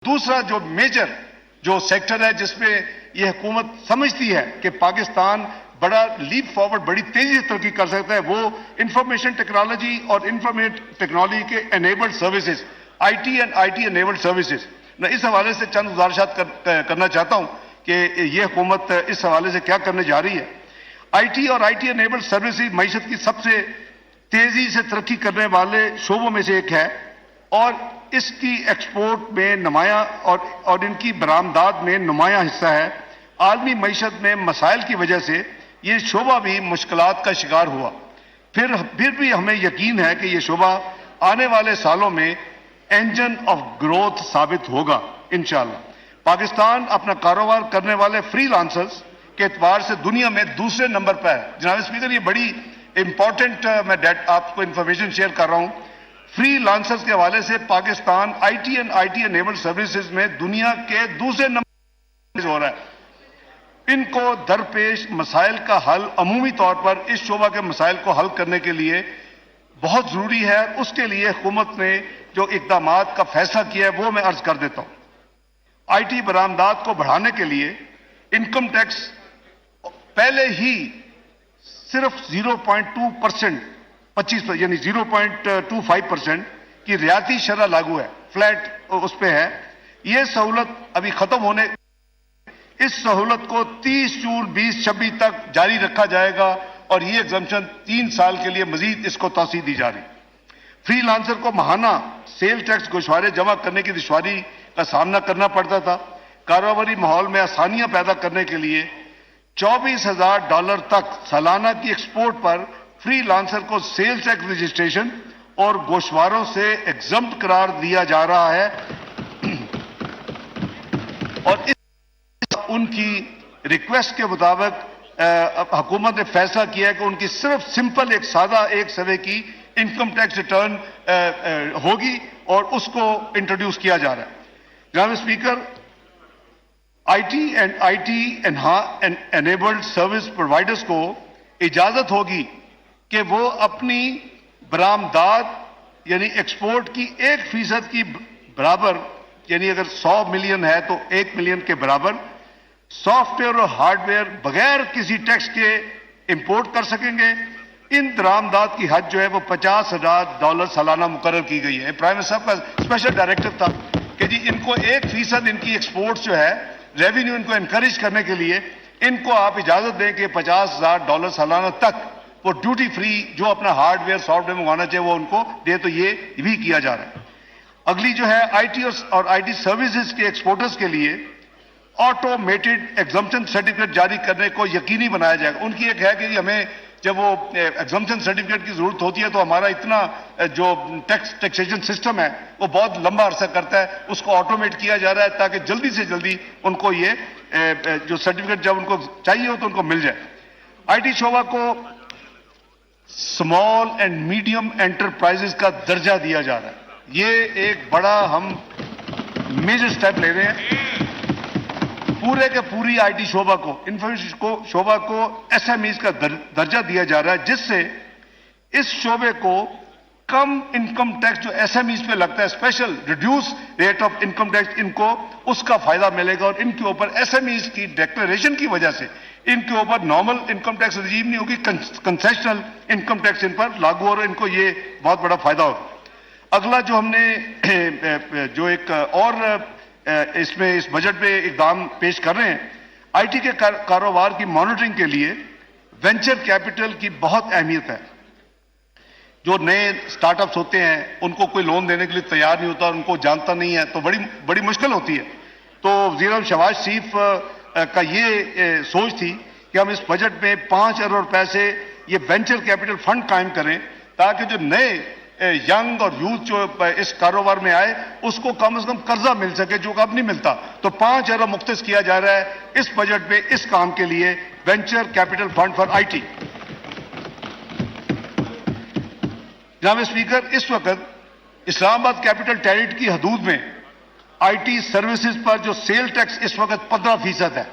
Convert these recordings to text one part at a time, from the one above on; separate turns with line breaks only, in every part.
दूसरा जो मेजर जो सेक्टर है जिसमें यह हुकूमत समझती है कि पाकिस्तान बड़ा लीप फॉरवर्ड बड़ी तेजी से तरक्की कर सकता है, वो इंफॉर्मेशन टेक्नोलॉजी और इंफॉर्मेशन टेक्नोलॉजी के enabled services, IT and IT enabled services. मैं इस हवाले से चंद गुजारिशात करना चाहता हूं कि यह हुकूमत इस हवाले से क्या करने जा रही है। आईटी और आईटी एनेबल्ड सर्विसेज मईशत की सबसे तेजी से तरक्की करने वाले शोबों में से एक है और इसकी एक्सपोर्ट में नुमाया और इनकी बरामदात में नुमाया हिस्सा है। आलमी मईशत में मसाइल की वजह से ये शोबा भी मुश्किलात का शिकार हुआ। फिर भी हमें यकीन है कि ये शोबा आने वाले सालों में इंजन ऑफ ग्रोथ साबित होगा इंशाअल्लाह। पाकिस्तान अपना कारोबार करने वाले फ्रीलांसर्स के एतबार से दुनिया में दूसरे नंबर पर है। जनाब स्पीकर, ये बड़ी इंपॉर्टेंट मैं आपको इंफॉर्मेशन शेयर कर रहा हूं। फ्रीलांसर्स के हवाले से Pakistan IT and IT enabled services में दुनिया के दूसरे नंबर हो रहा है। इनको दरपेश मसाइल का हल अमूमी तौर पर इस शोबा के मसाइल को हल करने के लिए बहुत जरूरी है। उसके लिए हुकूमत ने जो इकदामात का फैसला किया है वो मैं अर्ज कर देता हूं। आईटी बरामदात को बढ़ाने के लिए इनकम टैक्स पहले ही सिर्फ 0.2% 25 यानी 0.25% की रियायती शरह लागू है, फ्लैट उस पे है। यह सहूलत अभी खत्म होने, इस सहूलत को 30 जून 2026 तक जारी रखा जाएगा और यह एग्जम्पशन 3 साल के लिए मजीद इसको तौसीह दी जा रही। फ्रीलांसर को माहाना सेल टैक्स गोशवारे जमा करने की दुश्वारी का सामना करना पड़ता था। कारोबारी माहौल में आसानियां पैदा करने के लिए $24,000 तक सालाना की एक्सपोर्ट पर फ्रीलांसर को सेल्स टैक्स रजिस्ट्रेशन और गोशवारों से एग्जम्प्ट करार दिया जा रहा है और उनकी रिक्वेस्ट के मुताबिक हुकूमत ने फैसला किया है कि उनकी सिर्फ सिंपल एक सादा एक सवे की इनकम टैक्स रिटर्न होगी और उसको इंट्रोड्यूस किया जा रहा है। जनाब speaker, IT and IT enabled service providers को इजाजत होगी कि वो अपनी बरामदात यानी एक्सपोर्ट की 1% की बराबर, यानी अगर 100 मिलियन है तो 1 मिलियन के बराबर सॉफ्टवेयर और हार्डवेयर बगैर किसी टैक्स के इंपोर्ट कर सकेंगे। इन बरामदात की हद जो है वो $50,000 सालाना मुकर्रर की गई है। प्राइम मिनिस्टर साहब का स्पेशल डायरेक्टिव था कि जी इनको 1% इनकी एक्सपोर्ट जो है रेवेन्यू इनको एनकरेज करने के लिए इनको आप इजाजत दें कि $50,000 सालाना तक वो ड्यूटी फ्री जो अपना हार्डवेयर सॉफ्टवेयर मंगवाना चाहिए वो उनको दे, तो ये भी किया जा रहा है। अगली जो है आईटी और आईटी सर्विसेज के एक्सपोर्टर्स के लिए ऑटोमेटेड एग्जम्पशन सर्टिफिकेट जारी करने को यकीनी बनाया जाएगा। उनकी एक है कि हमें जब वो एग्जम्पशन सर्टिफिकेट की जरूरत होती है तो हमारा इतना जो टैक्सेशन सिस्टम है वो बहुत लंबा अरसा करता है, उसको ऑटोमेट किया जा रहा है ताकि जल्दी से जल्दी उनको ये जो सर्टिफिकेट जब उनको चाहिए हो तो उनको मिल जाए। आईटी शोबा को स्मॉल एंड मीडियम एंटरप्राइजेस का दर्जा दिया जा रहा है। ये एक बड़ा हम मेजर स्टेप ले रहे हैं। पूरे के पूरी आईटी शोबा को, इंफॉर्मेशन शोबा को एसएमईज का दर्जा दिया जा रहा है, जिससे इस शोबे को कम इनकम टैक्स जो एसएमईज पे लगता है, special reduce rate of income tax, इनको उसका फायदा मिलेगा और इनके ऊपर एसएमईज की डिक्लेरेशन की वजह से इनके ऊपर नॉर्मल इनकम टैक्स रजीम नहीं होगी, कंसेशनल इनकम टैक्स इन पर लागू हो रहा है। इनको ये बहुत बड़ा फायदा होगा। अगला जो हमने जो एक और इसमें इस बजट में इकदाम पेश कर रहे हैं, आईटी के कारोबार की मॉनिटरिंग के लिए वेंचर कैपिटल की बहुत अहमियत है। जो नए स्टार्टअप्स होते हैं उनको कोई लोन देने के लिए तैयार नहीं होता, उनको जानता नहीं है तो बड़ी मुश्किल होती है। तो वज़ीर शहबाज शरीफ का ये सोच थी कि हम इस बजट में 5 अरब रुपए से ये वेंचर कैपिटल फंड कायम करें ताकि जो नए यंग और यूथ जो इस कारोबार में आए उसको कम से कम कर्जा मिल सके जो अब नहीं मिलता। तो 5 अरब मुख्तस किया जा रहा है इस बजट में इस काम के लिए, venture capital fund for IT. जनाब स्पीकर, इस वक्त इस्लामाबाद कैपिटल टेरिटरी की हदूद में आईटी सर्विसेज पर जो सेल टैक्स इस वक्त 15% है,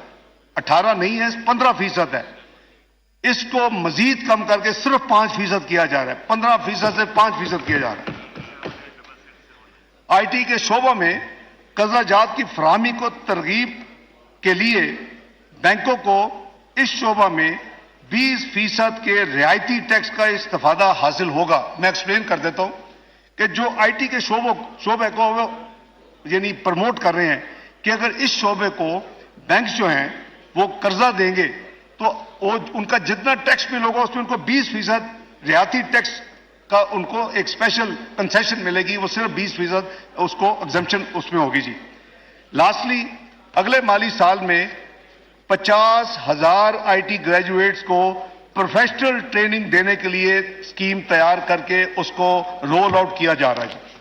18 नहीं है, 15% है। इसको मजीद कम करके सिर्फ 5% किया जा रहा है, 15% से 5% किया जा रहा है। आईटी के शोबों में कर्जाजात की फराहमी को तरगीब के लिए बैंकों को इस शोबा में 20% के रियायती टैक्स का इस्तेफादा हासिल होगा। मैं एक्सप्लेन कर देता हूं कि जो आईटी के शोबे को यानी प्रमोट कर रहे हैं कि अगर इस शोबे को बैंक जो हैं वो कर्जा देंगे तो वो उनका जितना टैक्स बिल होगा उसमें उनको 20% रियायती टैक्स का उनको एक स्पेशल कंसेशन मिलेगी, वो सिर्फ 20% उसको एग्जम्पशन उसमें होगी जी। लास्टली, अगले माली साल में 50,000 आईटी ग्रेजुएट्स को प्रोफेशनल ट्रेनिंग देने के लिए स्कीम तैयार करके उसको रोल आउट किया जा रहा है।